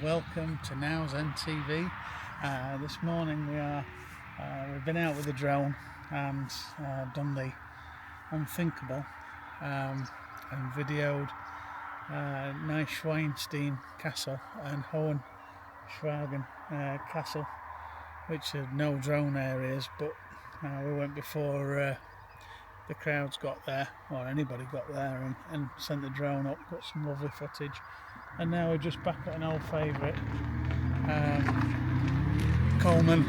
welcome to now Zen TV. This morning we've been out with the drone and done the unthinkable and videoed Neuschwanstein Castle and Hoenschwangau Castle, which are no drone areas, but we went before the crowds got there, or anybody got there, and sent the drone up, got some lovely footage. And now we're just back at an old favourite, Colman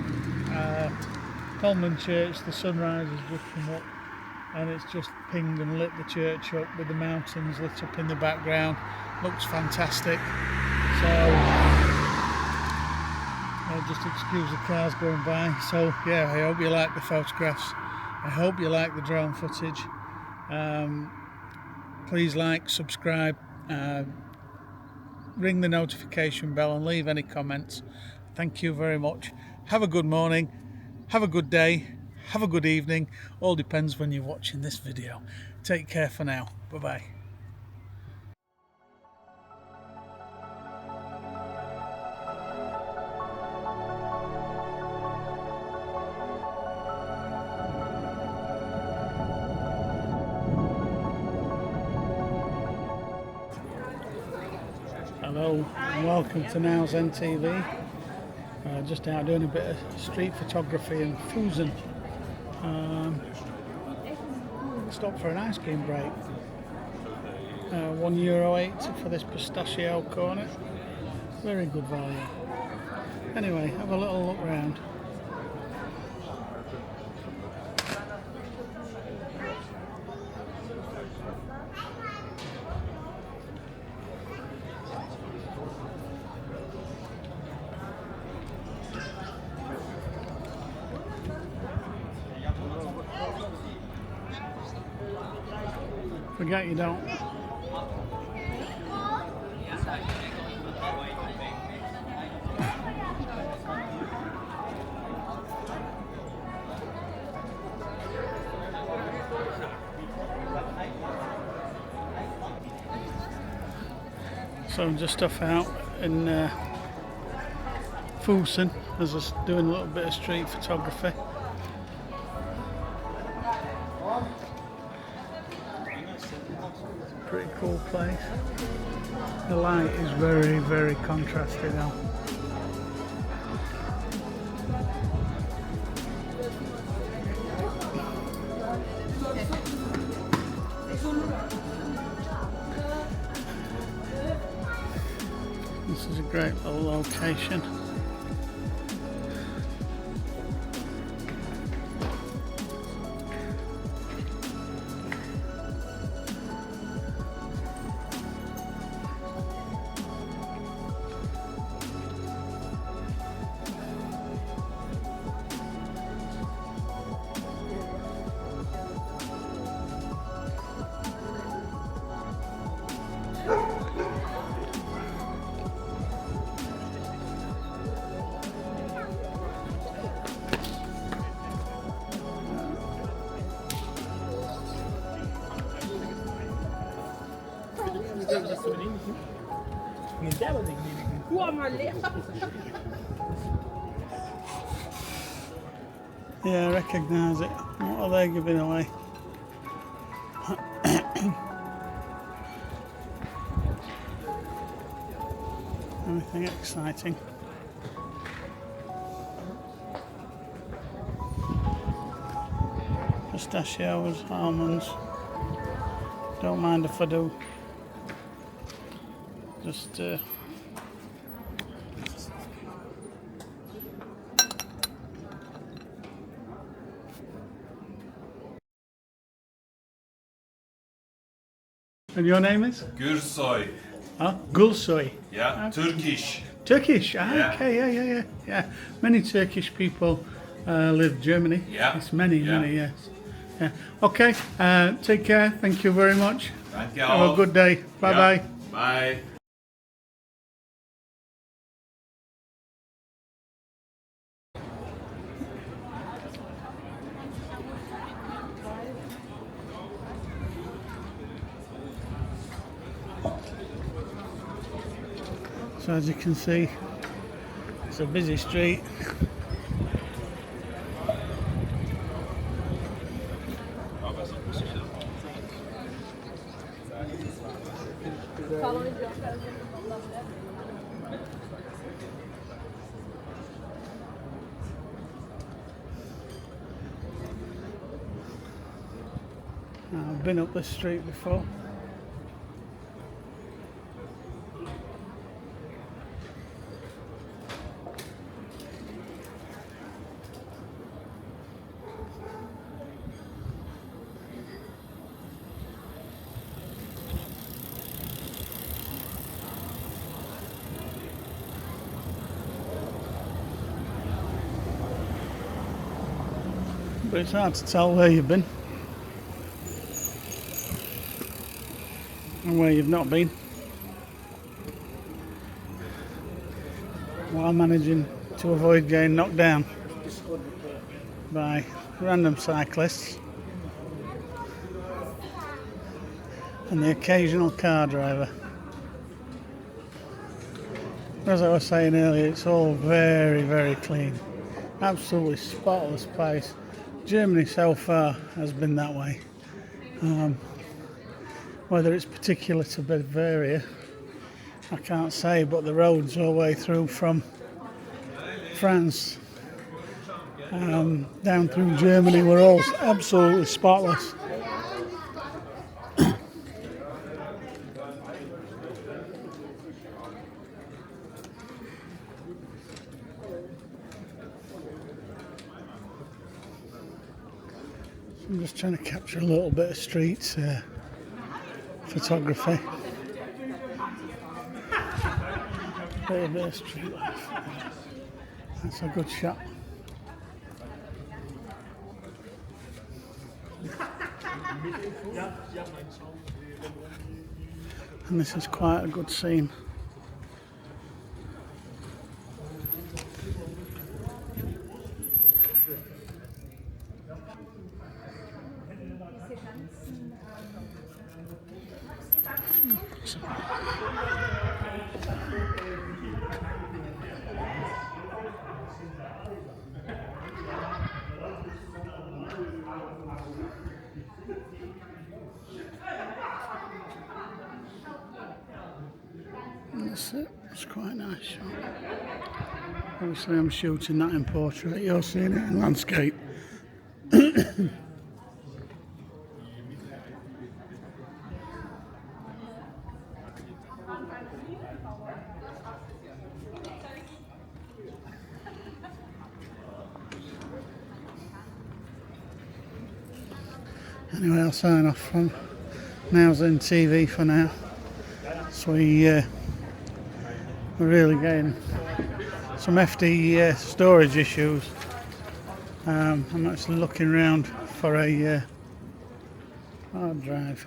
Church. The sunrise has just come up and it's just pinged and lit the church up with the mountains lit up in the background. Looks fantastic. So just excuse the cars going by. So yeah, I hope you like the photographs. I hope you like the drone footage. Please like, subscribe, ring the notification bell and leave any comments. Thank you very much. Have a good morning, have a good day, have a good evening. All depends when you're watching this video. Take care for now. Bye bye. Hello and welcome to now Zen TV. Just out doing a bit of street photography in Fussen. Stopped for an ice cream break. €1.80 for this pistachio cornet. Very good value. Anyway, have a little look round. Forget you don't. So just stuff out in Fossen as I was doing a little bit of street photography. Pretty cool place. The light is very, very contrasty now. This is a great little location. Yeah, I recognise it. What are they giving away? Anything exciting? Pistachios, almonds. Don't mind if I do. Just And your name is? Gürsoy. Oh, Gulsoy. Yeah, Okay. Turkish. Turkish. Yeah. Okay, yeah. Many Turkish people live in Germany. Yeah. It's many, Yeah. yes. Yeah. Okay. Take care. Thank you very much. Danke Have auch. a good day. Bye Ja. bye. Bye. So as you can see, it's a busy street. I've been up this street before. But it's hard to tell where you've been and where you've not been, while managing to avoid getting knocked down by random cyclists and the occasional car driver. As I was saying earlier, it's all very, very clean, absolutely spotless place. Germany so far has been that way. Whether it's particular to Bavaria, I can't say, but the roads all the way through from France down through Germany were all absolutely spotless. I'm just trying to capture a little bit of street photography. A little bit of street life. That's a good shot. And this is quite a good scene. That's it. It's quite a nice shot. Obviously I'm shooting that in portrait, you're seeing it in landscape. Anyway, I'll sign off from Zen TV for now. So we're really getting some hefty storage issues. I'm actually looking around for a hard drive.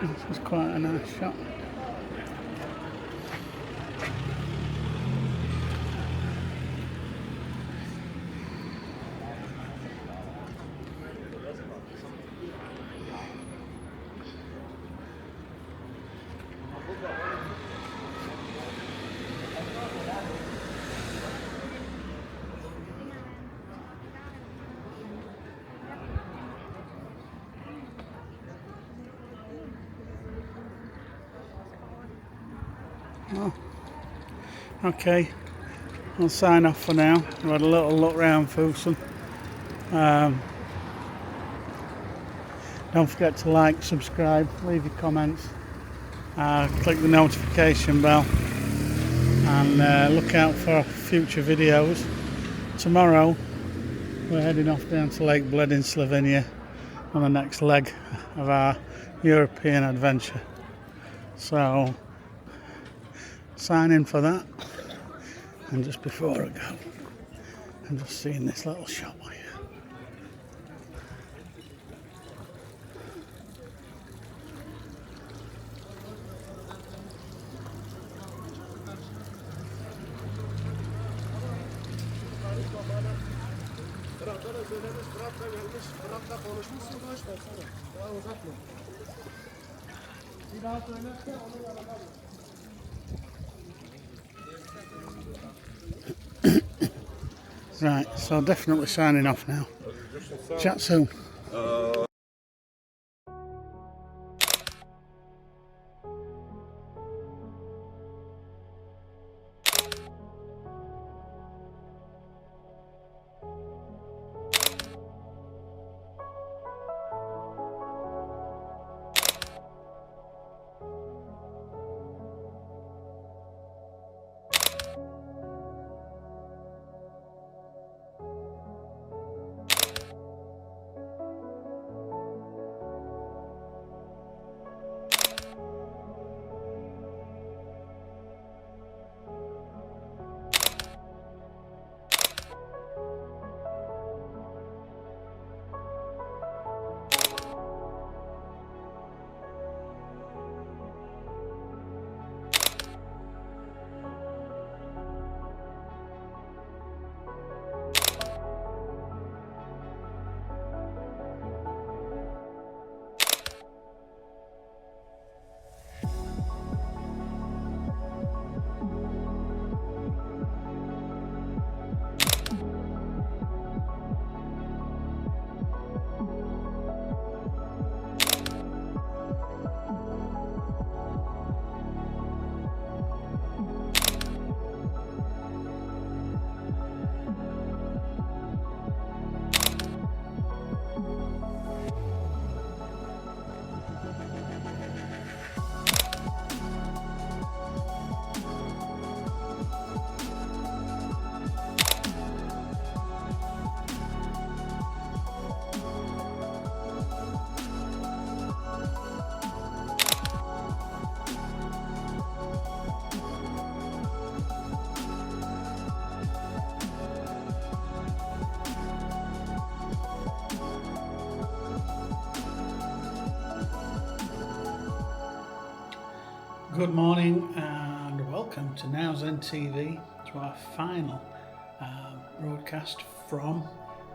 This is quite a nice shot. Oh, okay, I'll sign off for now. We've had a little look round Fussen. Don't forget to like, subscribe, leave your comments, click the notification bell, and look out for future videos. Tomorrow we're heading off down to Lake Bled in Slovenia on the next leg of our European adventure. So sign in for that. And just before I go, I'm just seeing this little shop here. Right, so definitely signing off now. Chat soon. Good morning and welcome to Now Zen TV, to our final broadcast from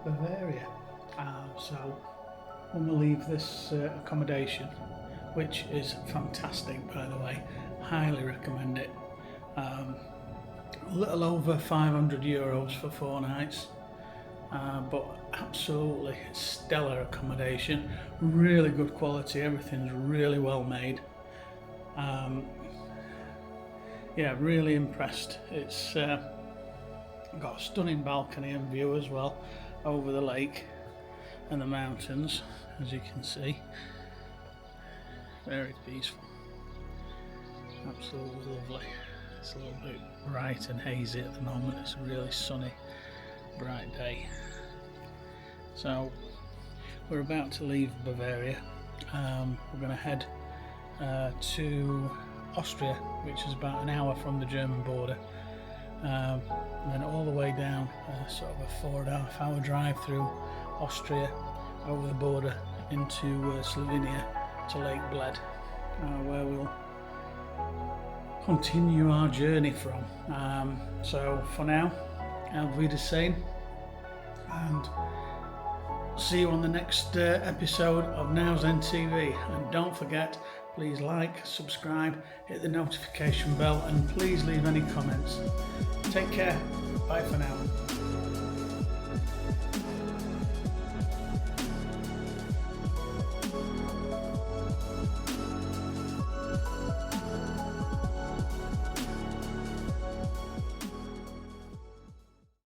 Bavaria. So when we leave this accommodation, which is fantastic by the way, highly recommend it. A little over €500 for 4 nights, but absolutely stellar accommodation, really good quality, everything's really well made. Yeah, really impressed. It's got a stunning balcony and view as well over the lake and the mountains, as you can see. Very peaceful, absolutely lovely. It's a little bit bright and hazy at the moment. It's a really sunny, bright day. So we're about to leave Bavaria. We're going to head to Austria, which is about an hour from the German border, and then all the way down, sort of a 4.5 hour drive through Austria, over the border into Slovenia to Lake Bled, where we'll continue our journey from. So for now, auf Wiedersehen, and see you on the next episode of Now Zen TV. And don't forget, please like, subscribe, hit the notification bell, and please leave any comments. Take care. Bye for now.